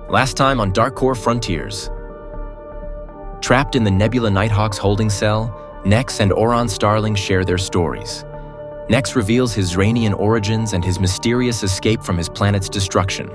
Last time on Darkcore Frontiers. Trapped in the Nebula Nighthawk's holding cell, Nex and Oron Starling share their stories. Nex reveals his Zraynian origins and his mysterious escape from his planet's destruction,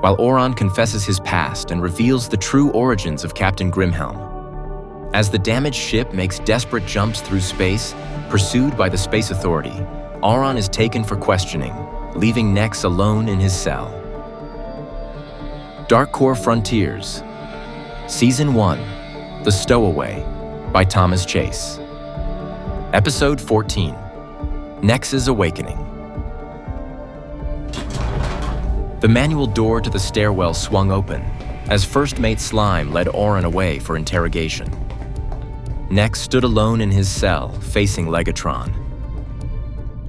while Oron confesses his past and reveals the true origins of Captain Grimhelm. As the damaged ship makes desperate jumps through space, pursued by the Space Authority, Oron is taken for questioning, leaving Nex alone in his cell. Darkcore Frontiers, Season 1, The Stowaway, by Thomas Chase. Episode 14, Nex's Awakening. The manual door to the stairwell swung open as First Mate Slime led Oron away for interrogation. Nex stood alone in his cell, facing Legatron.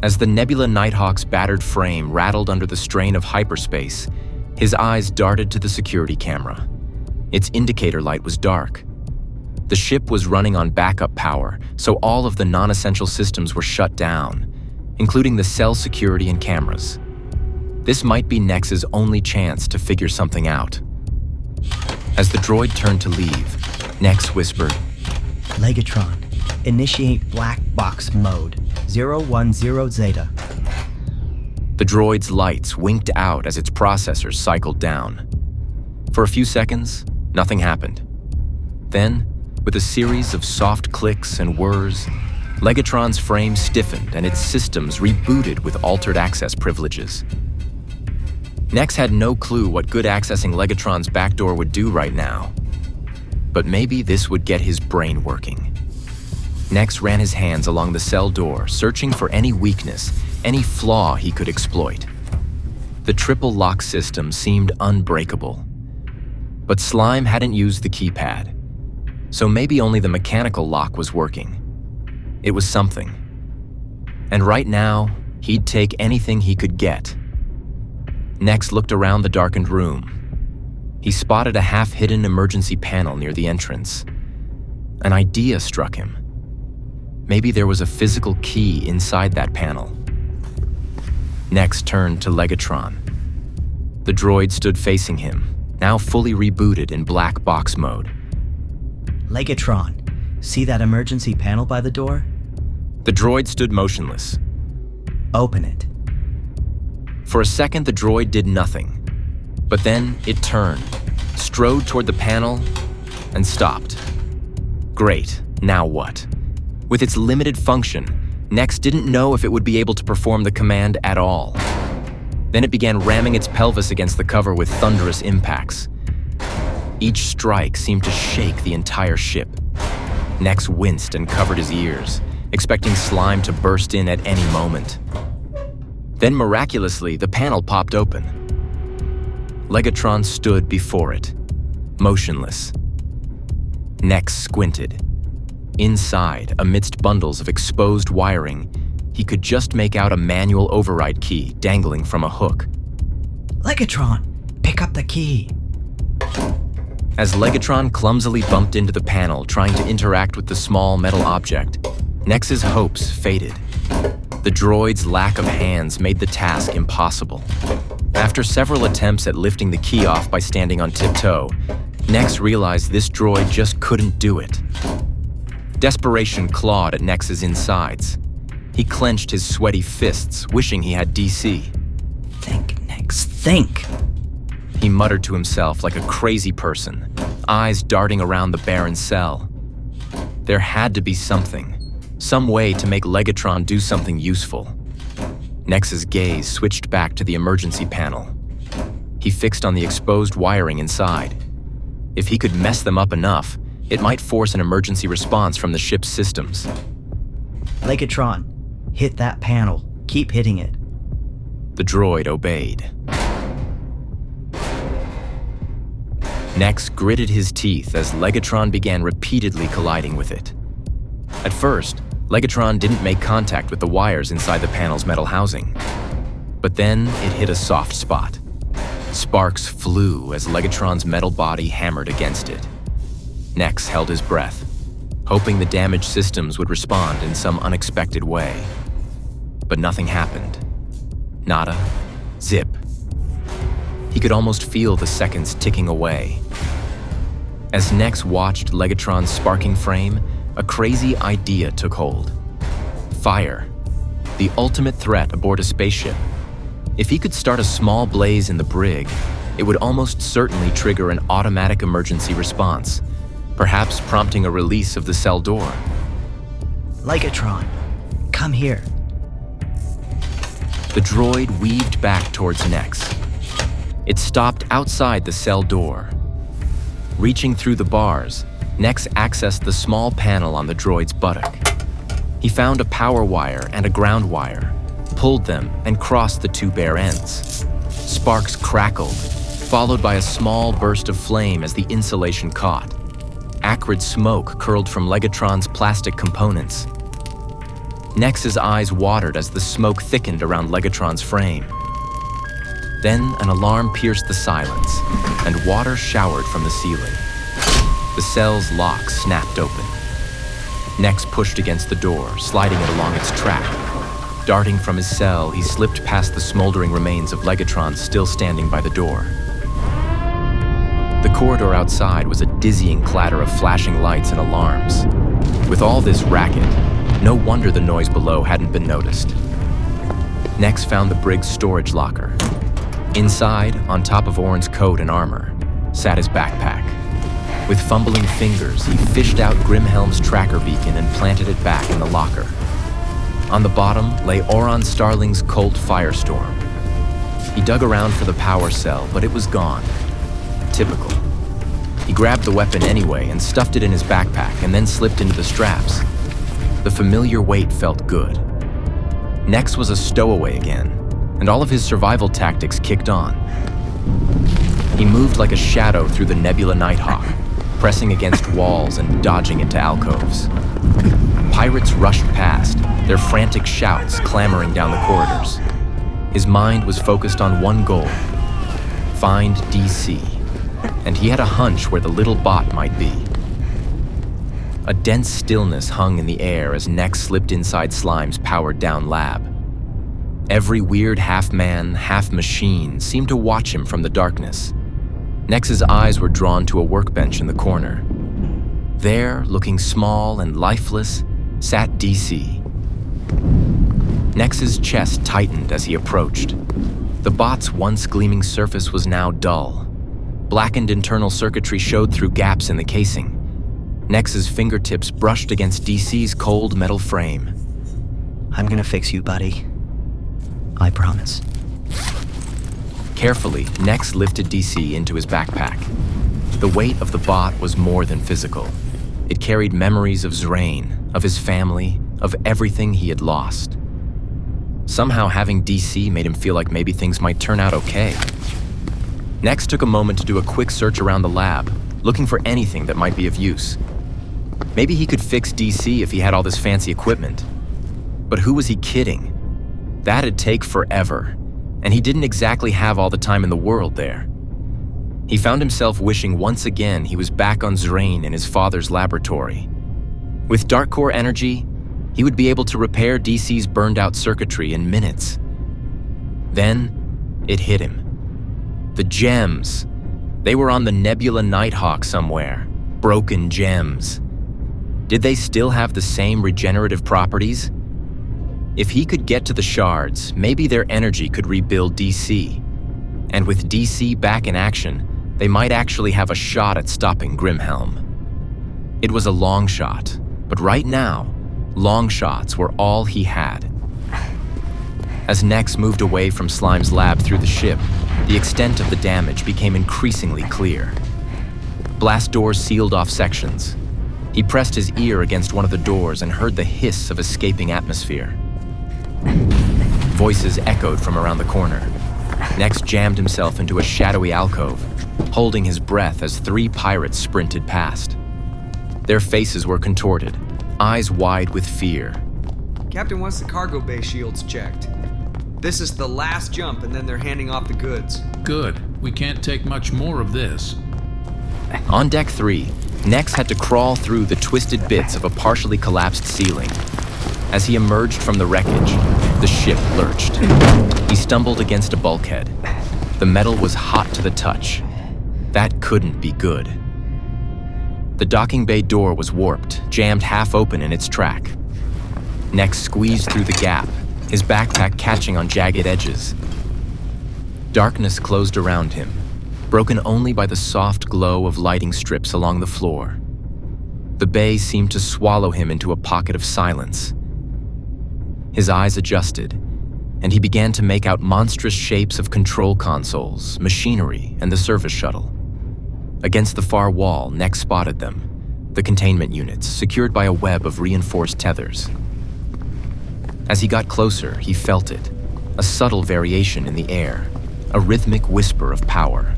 As the Nebula Nighthawk's battered frame rattled under the strain of hyperspace, his eyes darted to the security camera. Its indicator light was dark. The ship was running on backup power, so all of the non-essential systems were shut down, including the cell security and cameras. This might be Nex's only chance to figure something out. As the droid turned to leave, Nex whispered, "Legatron, initiate black box mode, 010 Zeta." The droid's lights winked out as its processors cycled down. For a few seconds, nothing happened. Then, with a series of soft clicks and whirs, Legatron's frame stiffened and its systems rebooted with altered access privileges. Nex had no clue what good accessing Legatron's backdoor would do right now. But maybe this would get his brain working. Nex ran his hands along the cell door, searching for any weakness, any flaw he could exploit. The triple lock system seemed unbreakable. But Slime hadn't used the keypad, so maybe only the mechanical lock was working. It was something. And right now, he'd take anything he could get. Nex looked around the darkened room. He spotted a half-hidden emergency panel near the entrance. An idea struck him. Maybe there was a physical key inside that panel. Nex turned to Legatron. The droid stood facing him, now fully rebooted in black box mode. "Legatron, see that emergency panel by the door? The droid stood motionless. Open it." For a second, the droid did nothing. But then it turned, strode toward the panel, and stopped. Great, now what? With its limited function, Nex didn't know if it would be able to perform the command at all. Then it began ramming its pelvis against the cover with thunderous impacts. Each strike seemed to shake the entire ship. Nex winced and covered his ears, expecting Slime to burst in at any moment. Then miraculously, the panel popped open. Legatron stood before it, motionless. Nex squinted. Inside, amidst bundles of exposed wiring, he could just make out a manual override key dangling from a hook. "Legatron, pick up the key." As Legatron clumsily bumped into the panel, trying to interact with the small metal object, Nex's hopes faded. The droid's lack of hands made the task impossible. After several attempts at lifting the key off by standing on tiptoe, Nex realized this droid just couldn't do it. Desperation clawed at Nex's insides. He clenched his sweaty fists, wishing he had DC. "Think, Nex, think." He muttered to himself like a crazy person, eyes darting around the barren cell. There had to be something, some way to make Legatron do something useful. Nex's gaze switched back to the emergency panel. He fixed on the exposed wiring inside. If he could mess them up enough, it might force an emergency response from the ship's systems. "Legatron, hit that panel. Keep hitting it." The droid obeyed. Nex gritted his teeth as Legatron began repeatedly colliding with it. At first, Legatron didn't make contact with the wires inside the panel's metal housing. But then it hit a soft spot. Sparks flew as Legatron's metal body hammered against it. Nex held his breath, hoping the damaged systems would respond in some unexpected way. But nothing happened. Nada. Zip. He could almost feel the seconds ticking away. As Nex watched Legatron's sparking frame, a crazy idea took hold. Fire, the ultimate threat aboard a spaceship. If he could start a small blaze in the brig, it would almost certainly trigger an automatic emergency response, perhaps prompting a release of the cell door. Legatron, come here. The droid weaved back towards Nex. It stopped outside the cell door. Reaching through the bars, Nex accessed the small panel on the droid's buttock. He found a power wire and a ground wire, pulled them, and crossed the two bare ends. Sparks crackled, followed by a small burst of flame as the insulation caught. Acrid smoke curled from Legatron's plastic components. Nex's eyes watered as the smoke thickened around Legatron's frame. Then an alarm pierced the silence, and water showered from the ceiling. The cell's lock snapped open. Nex pushed against the door, sliding it along its track. Darting from his cell, he slipped past the smoldering remains of Legatron still standing by the door. The corridor outside was a dizzying clatter of flashing lights and alarms. With all this racket, no wonder the noise below hadn't been noticed. Nex found the brig's storage locker. Inside, on top of Orin's coat and armor, sat his backpack. With fumbling fingers, he fished out Grimhelm's tracker beacon and planted it back in the locker. On the bottom lay Oron Starling's Colt Firestorm. He dug around for the power cell, but it was gone. Typical. He grabbed the weapon anyway and stuffed it in his backpack and then slipped into the straps. The familiar weight felt good. Nex was a stowaway again, and all of his survival tactics kicked on. He moved like a shadow through the Nebula Nighthawk, pressing against walls and dodging into alcoves. Pirates rushed past, their frantic shouts clamoring down the corridors. His mind was focused on one goal: find DC, and he had a hunch where the little bot might be. A dense stillness hung in the air as Nex slipped inside Slime's powered-down lab. Every weird half-man, half-machine seemed to watch him from the darkness. Nex's eyes were drawn to a workbench in the corner. There, looking small and lifeless, sat DC. Nex's chest tightened as he approached. The bot's once gleaming surface was now dull. Blackened internal circuitry showed through gaps in the casing. Nex's fingertips brushed against DC's cold metal frame. I'm gonna fix you, buddy. I promise. Carefully, Nex lifted DC into his backpack. The weight of the bot was more than physical. It carried memories of Zraynian, of his family, of everything he had lost. Somehow having DC made him feel like maybe things might turn out okay. Nex took a moment to do a quick search around the lab, looking for anything that might be of use. Maybe he could fix DC if he had all this fancy equipment. But who was he kidding? That'd take forever, and he didn't exactly have all the time in the world there. He found himself wishing once again he was back on Zraynian in his father's laboratory. With Darkcore energy, he would be able to repair DC's burned-out circuitry in minutes. Then, it hit him. The gems. They were on the Nebula Nighthawk somewhere. Broken gems. Did they still have the same regenerative properties? If he could get to the shards, maybe their energy could rebuild DC. And with DC back in action, they might actually have a shot at stopping Grimhelm. It was a long shot, but right now, long shots were all he had. As Nex moved away from Slime's lab through the ship, the extent of the damage became increasingly clear. Blast doors sealed off sections. He pressed his ear against one of the doors and heard the hiss of escaping atmosphere. Voices echoed from around the corner. Nex jammed himself into a shadowy alcove, holding his breath as 3 pirates sprinted past. Their faces were contorted, eyes wide with fear. Captain wants the cargo bay shields checked. This is the last jump, and then they're handing off the goods. Good. We can't take much more of this. On Deck 3, Nex had to crawl through the twisted bits of a partially collapsed ceiling. As he emerged from the wreckage, the ship lurched. He stumbled against a bulkhead. The metal was hot to the touch. That couldn't be good. The docking bay door was warped, jammed half open in its track. Nex squeezed through the gap, his backpack catching on jagged edges. Darkness closed around him, broken only by the soft glow of lighting strips along the floor. The bay seemed to swallow him into a pocket of silence. His eyes adjusted, and he began to make out monstrous shapes of control consoles, machinery, and the service shuttle. Against the far wall, Nex spotted them, the containment units, secured by a web of reinforced tethers. As he got closer, he felt it, a subtle variation in the air, a rhythmic whisper of power.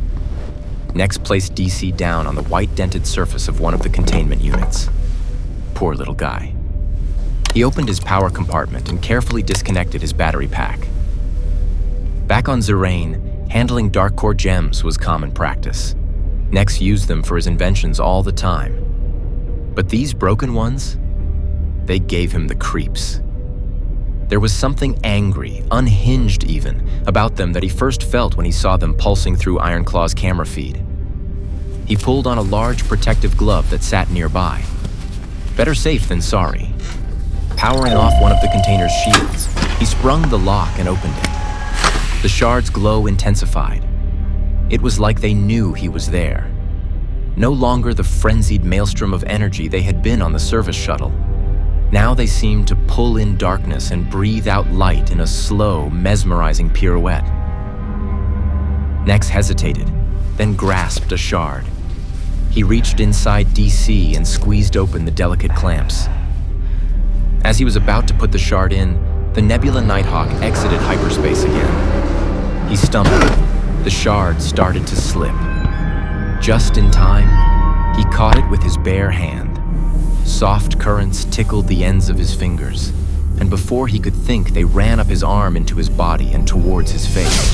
Nex placed DC down on the white-dented surface of one of the containment units. Poor little guy. He opened his power compartment and carefully disconnected his battery pack. Back on Zraynian, handling Darkcore gems was common practice. Nex used them for his inventions all the time. But these broken ones, they gave him the creeps. There was something angry, unhinged even, about them that he first felt when he saw them pulsing through Ironclaw's camera feed. He pulled on a large protective glove that sat nearby. Better safe than sorry. Powering off one of the container's shields, he sprung the lock and opened it. The shard's glow intensified. It was like they knew he was there. No longer the frenzied maelstrom of energy they had been on the service shuttle. Now they seemed to pull in darkness and breathe out light in a slow, mesmerizing pirouette. Nex hesitated, then grasped a shard. He reached inside DC and squeezed open the delicate clamps. As he was about to put the shard in, the Nebula Nighthawk exited hyperspace again. He stumbled. The shard started to slip. Just in time, he caught it with his bare hand. Soft currents tickled the ends of his fingers, and before he could think, they ran up his arm into his body and towards his face.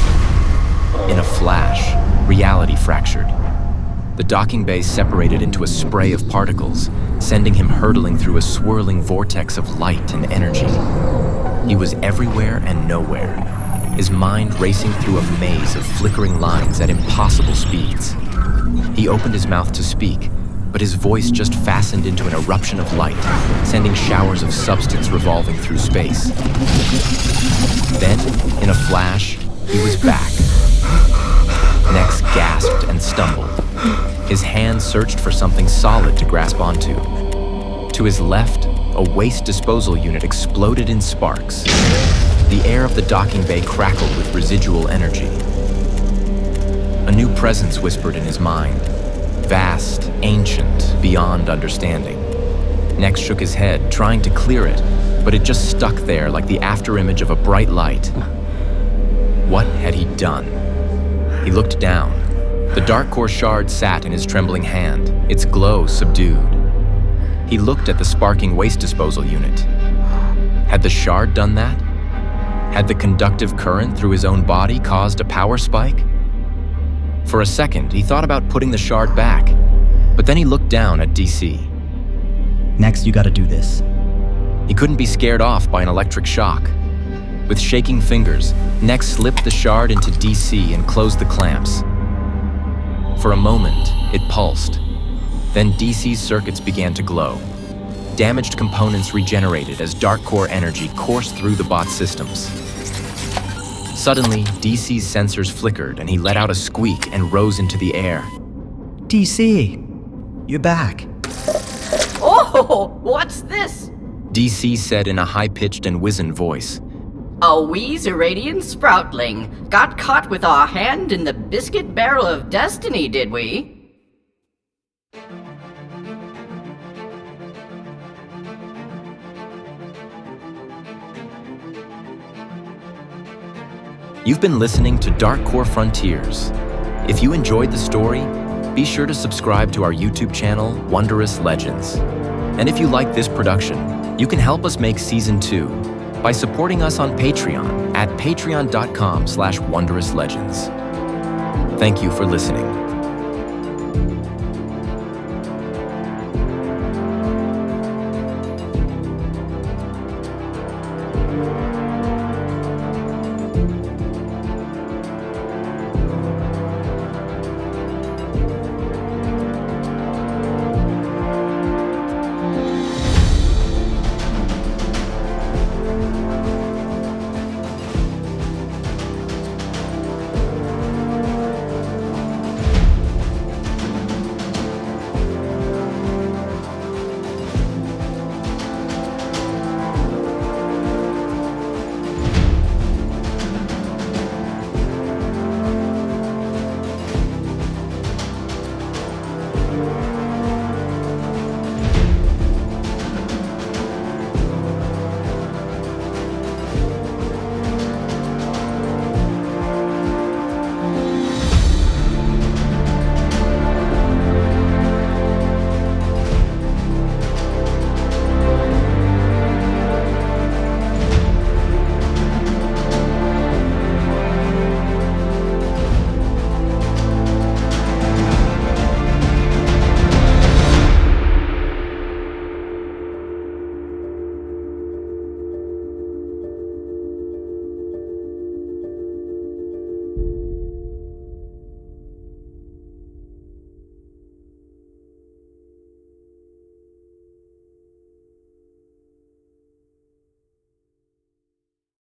In a flash, reality fractured. The docking bay separated into a spray of particles, sending him hurtling through a swirling vortex of light and energy. He was everywhere and nowhere, his mind racing through a maze of flickering lines at impossible speeds. He opened his mouth to speak, but his voice just fastened into an eruption of light, sending showers of substance revolving through space. Then, in a flash, he was back. Nex gasped and stumbled. His hand searched for something solid to grasp onto. To his left, a waste disposal unit exploded in sparks. The air of the docking bay crackled with residual energy. A new presence whispered in his mind. Vast, ancient, beyond understanding. Nex shook his head, trying to clear it, but it just stuck there like the afterimage of a bright light. What had he done? He looked down. The Darkcore shard sat in his trembling hand, its glow subdued. He looked at the sparking waste disposal unit. Had the shard done that? Had the conductive current through his own body caused a power spike? For a second, he thought about putting the shard back, but then he looked down at DC. Next, you gotta do this. He couldn't be scared off by an electric shock. With shaking fingers, Nex slipped the shard into DC and closed the clamps. For a moment, it pulsed. Then DC's circuits began to glow. Damaged components regenerated as Darkcore energy coursed through the bot's systems. Suddenly, DC's sensors flickered and he let out a squeak and rose into the air. DC, you're back. Oh, what's this? DC said in a high-pitched and wizened voice. A wee Zraynian sproutling. Got caught with our hand in the biscuit barrel of destiny, did we? You've been listening to Darkcore Frontiers. If you enjoyed the story, be sure to subscribe to our YouTube channel, Wondrous Legends. And if you like this production, you can help us make Season 2 by supporting us on Patreon at patreon.com/wondrouslegends. Thank you for listening.